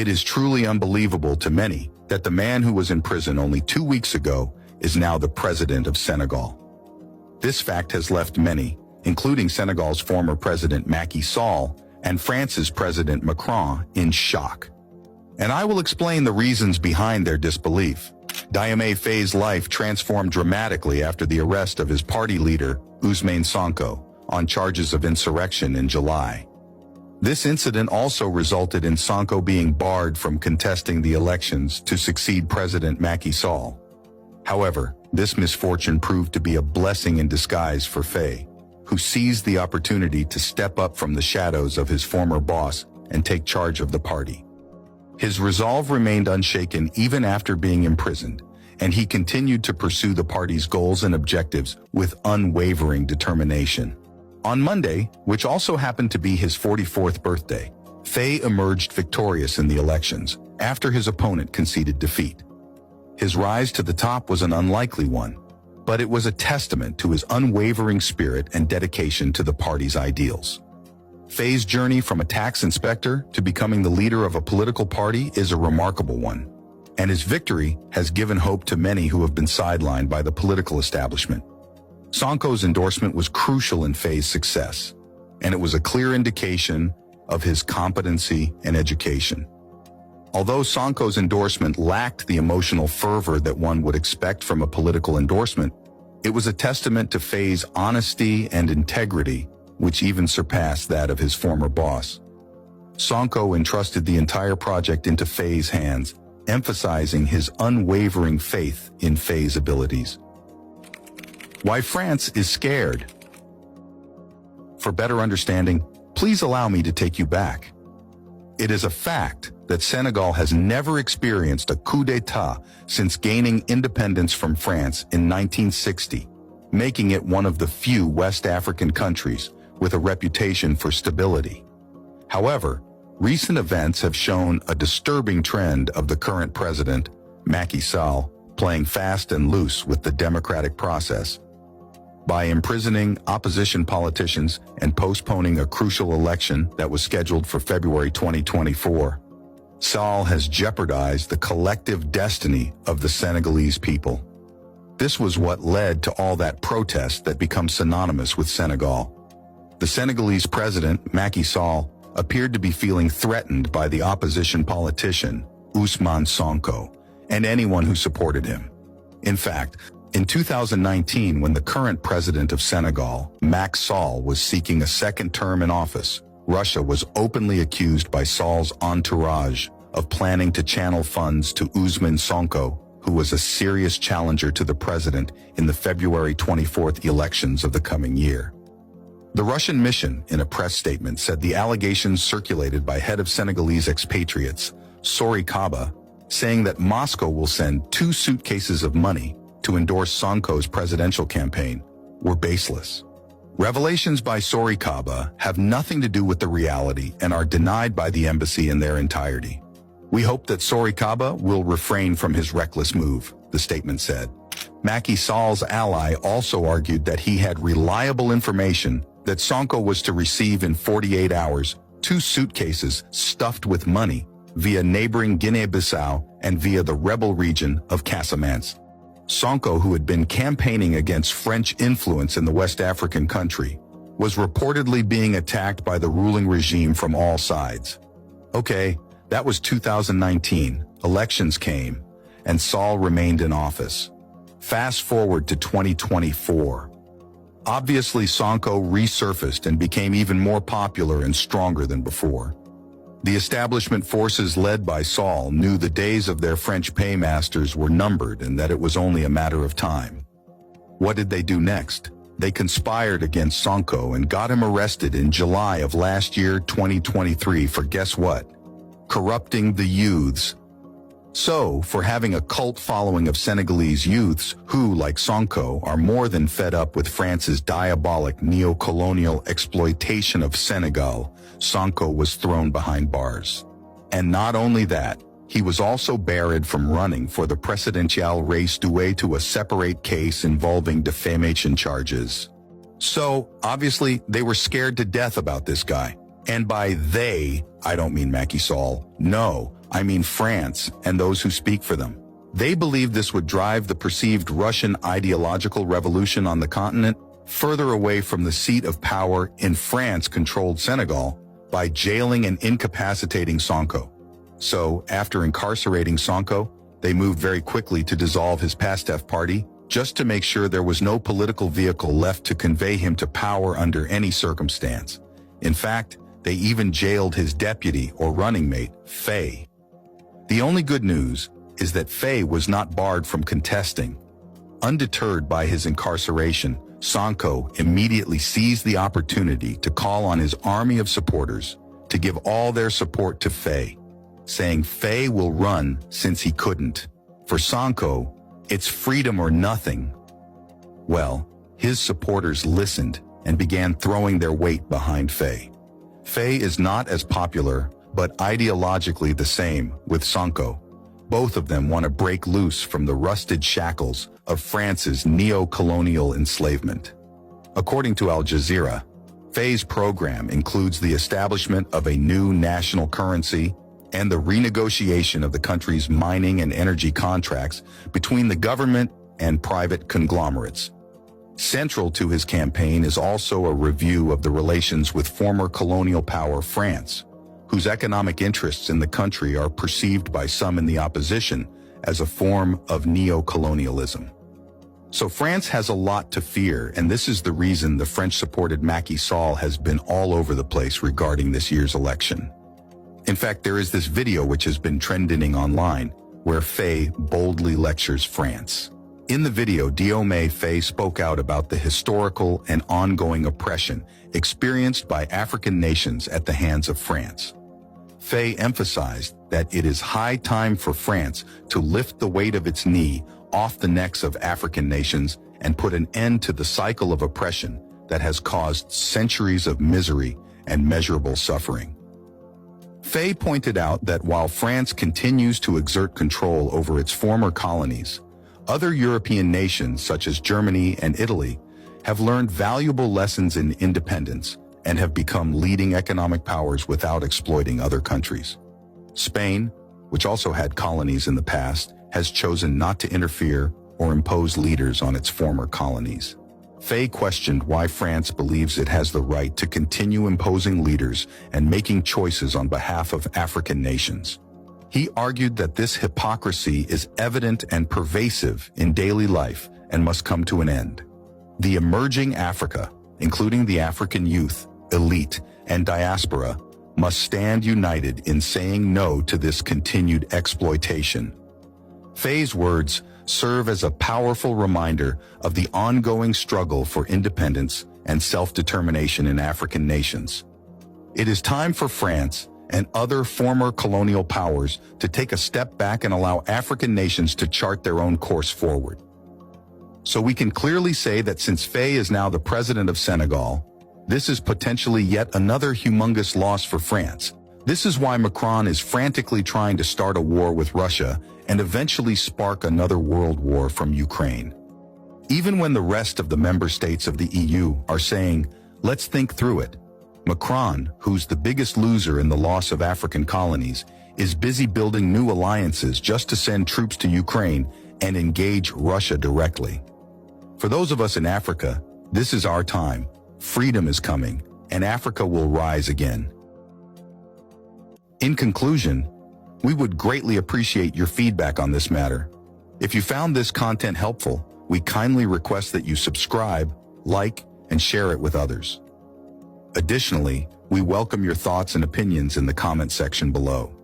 It is truly unbelievable to many that the man who was in prison only 2 weeks ago is now the president of Senegal. This fact has left many, including Senegal's former president Macky Sall and France's President Macron, in shock. And I will explain the reasons behind their disbelief. Diomaye Faye's life transformed dramatically after the arrest of his party leader, Ousmane Sonko, on charges of insurrection in July. This incident also resulted in Sonko being barred from contesting the elections to succeed President Macky Sall. However, this misfortune proved to be a blessing in disguise for Faye, who seized the opportunity to step up from the shadows of his former boss and take charge of the party. His resolve remained unshaken even after being imprisoned, and he continued to pursue the party's goals and objectives with unwavering determination. On Monday, which also happened to be his 44th birthday, Faye emerged victorious in the elections after his opponent conceded defeat. His rise to the top was an unlikely one, but it was a testament to his unwavering spirit and dedication to the party's ideals. Faye's journey from a tax inspector to becoming the leader of a political party is a remarkable one, and his victory has given hope to many who have been sidelined by the political establishment. Sonko's endorsement was crucial in Faye's success, and it was a clear indication of his competency and education. Although Sonko's endorsement lacked the emotional fervor that one would expect from a political endorsement, it was a testament to Faye's honesty and integrity, which even surpassed that of his former boss. Sonko entrusted the entire project into Faye's hands, emphasizing his unwavering faith in Faye's abilities. Why France is scared. For better understanding, please allow me to take you back. It is a fact that Senegal has never experienced a coup d'etat since gaining independence from France in 1960, making it one of the few West African countries with a reputation for stability. However, recent events have shown a disturbing trend of the current president, Macky Sall, playing fast and loose with the democratic process. By imprisoning opposition politicians and postponing a crucial election that was scheduled for February 2024, Sall has jeopardized the collective destiny of the Senegalese people. This was what led to all that protest that becomes synonymous with Senegal. The Senegalese president, Macky Sall, appeared to be feeling threatened by the opposition politician, Ousmane Sonko, and anyone who supported him. In fact, in 2019, when the current president of Senegal, Macky Sall, was seeking a second term in office, Russia was openly accused by Sall's entourage of planning to channel funds to Ousmane Sonko, who was a serious challenger to the president in the February 24th elections of the coming year. The Russian mission, in a press statement, said the allegations circulated by head of Senegalese expatriates, Sori Kaba, saying that Moscow will send 2 suitcases of money to endorse Sonko's presidential campaign, were baseless. Revelations by Sori Kaba have nothing to do with the reality and are denied by the embassy in their entirety. We hope that Sori Kaba will refrain from his reckless move, the statement said. Macky Sall's ally also argued that he had reliable information that Sonko was to receive in 48 hours 2 suitcases stuffed with money via neighboring Guinea-Bissau and via the rebel region of Casamance. Sonko, who had been campaigning against French influence in the West African country, was reportedly being attacked by the ruling regime from all sides. Okay, that was 2019, elections came, and Sall remained in office. Fast forward to 2024. Obviously, Sonko resurfaced and became even more popular and stronger than before. The establishment forces led by Sall knew the days of their French paymasters were numbered and that it was only a matter of time. What did they do next? They conspired against Sonko and got him arrested in July of last year, 2023, for guess what? Corrupting the youths. So, for having a cult following of Senegalese youths who, like Sonko, are more than fed up with France's diabolic neo-colonial exploitation of Senegal, Sonko was thrown behind bars. And not only that, he was also barred from running for the presidential race due to a separate case involving defamation charges. So, obviously, they were scared to death about this guy. And by they, I don't mean Macky Sall. No, I mean France and those who speak for them. They believed this would drive the perceived Russian ideological revolution on the continent further away from the seat of power in France-controlled Senegal by jailing and incapacitating Sonko. So, after incarcerating Sonko, they moved very quickly to dissolve his PASTEF party, just to make sure there was no political vehicle left to convey him to power under any circumstance. In fact, they even jailed his deputy or running mate, Faye. The only good news is that Faye was not barred from contesting. Undeterred by his incarceration, Sonko immediately seized the opportunity to call on his army of supporters to give all their support to Faye, saying Faye will run since he couldn't. For Sonko, it's freedom or nothing. Well, his supporters listened and began throwing their weight behind Faye. Faye is not as popular, but ideologically the same with Sonko. Both of them want to break loose from the rusted shackles of France's neo-colonial enslavement. According to Al Jazeera, Faye's program includes the establishment of a new national currency and the renegotiation of the country's mining and energy contracts between the government and private conglomerates. Central to his campaign is also a review of the relations with former colonial power France, whose economic interests in the country are perceived by some in the opposition as a form of neo-colonialism. So France has a lot to fear, and this is the reason the French-supported Macky Sall has been all over the place regarding this year's election. In fact, there is this video which has been trending online, where Faye boldly lectures France. In the video, Diomaye Faye spoke out about the historical and ongoing oppression experienced by African nations at the hands of France. Faye emphasized that it is high time for France to lift the weight of its knee off the necks of African nations and put an end to the cycle of oppression that has caused centuries of misery and measurable suffering. Faye pointed out that while France continues to exert control over its former colonies, other European nations such as Germany and Italy have learned valuable lessons in independence and have become leading economic powers without exploiting other countries. Spain, which also had colonies in the past, has chosen not to interfere or impose leaders on its former colonies. Faye questioned why France believes it has the right to continue imposing leaders and making choices on behalf of African nations. He argued that this hypocrisy is evident and pervasive in daily life and must come to an end. The emerging Africa, including the African youth, elite, and diaspora, must stand united in saying no to this continued exploitation. Faye's words serve as a powerful reminder of the ongoing struggle for independence and self-determination in African nations. It is time for France and other former colonial powers to take a step back and allow African nations to chart their own course forward. So we can clearly say that since Faye is now the president of Senegal, this is potentially yet another humongous loss for France. This is why Macron is frantically trying to start a war with Russia and eventually spark another world war from Ukraine. Even when the rest of the member states of the EU are saying, let's think through it, Macron, who's the biggest loser in the loss of African colonies, is busy building new alliances just to send troops to Ukraine and engage Russia directly. For those of us in Africa, this is our time. Freedom is coming, and Africa will rise again. In conclusion, we would greatly appreciate your feedback on this matter. If you found this content helpful, we kindly request that you subscribe, like, and share it with others. Additionally, we welcome your thoughts and opinions in the comment section below.